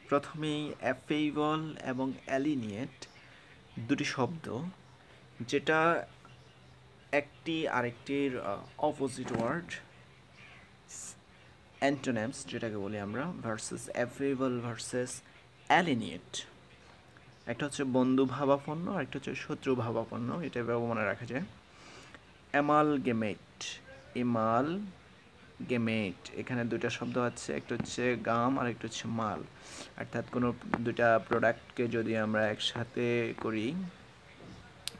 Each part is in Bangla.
প্রথমেই অ্যাফেইবল এবং অ্যালিনিয়েট দুটি শব্দ, যেটা একটি আরেকটির অপোজিট ওয়ার্ড, অ্যান্টোনিমস যেটাকে বলি আমরা, ভার্সেস অ্যাফেইবল ভার্সেস অ্যালিনিয়েট। একটা হচ্ছে বন্ধু ভাবাপন্ন আর একটা হচ্ছে শত্রু ভাবাপন্ন, এটা এভাবে মনে রাখা যায়। অ্যামালগেমেট, গেমেট, এখানে দুইটা শব্দ আছে, একটা হচ্ছে গাম আর একটা হচ্ছে মাল। অর্থাৎ কোনো দুইটা প্রোডাক্টকে যদি আমরা একসাথে করি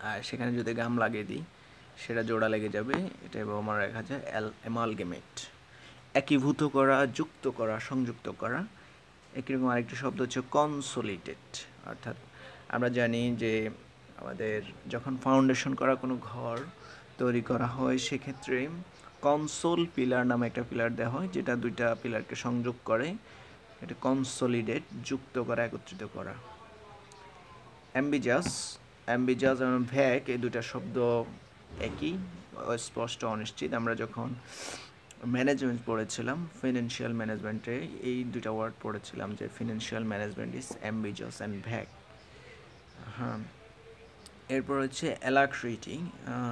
আর সেখানে যদি গাম লাগিয়ে দিই, সেটা জোড়া লেগে যাবে, এটা এভাবে মনে রাখা যায় অ্যামালগেমেট। একীভূত করা, যুক্ত করা, সংযুক্ত করা। একই রকম আরেকটি শব্দ হচ্ছে কনসোলিডেট, অর্থাৎ আমরা জানি যে আমাদের যখন ফাউন্ডেশন করা কোনো ঘর তৈরি করা হয়, সেক্ষেত্রে কনসোল পিলার নামে একটা পিলার দেওয়া হয়, যেটা দুইটা পিলারকে সংযোগ করে। এটা কনসোলিডেট, যুক্ত করা, একত্রিত করা। অ্যাম্বিজাস এবং ভ্যাক, এই দুটা শব্দ একই, স্পষ্ট, অনিশ্চিত। আমরা যখন ম্যানেজমেন্ট পড়েছিলাম, ফিনান্সিয়াল ম্যানেজমেন্টে এই দুটা ওয়ার্ড পড়েছিলাম যে ফিনান্সিয়াল ম্যানেজমেন্ট ইজ অ্যাম্বিজাস অ্যান্ড ভ্যাক। হ্যাঁ, এরপর হচ্ছে অ্যালাক্রিটি,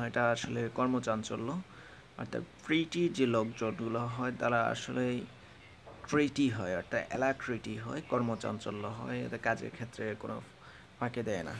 এটা আসলে কর্মচাঞ্চল্য, অর্থাৎ প্রিটি যে লোকজনগুলো হয় তারা আসলে ক্রিটি হয়, অর্থাৎ অ্যালাক্রিটি হয়, কর্মচাঞ্চল্য হয়, এতে কাজের ক্ষেত্রে কোনো ফাঁকে দেয় না।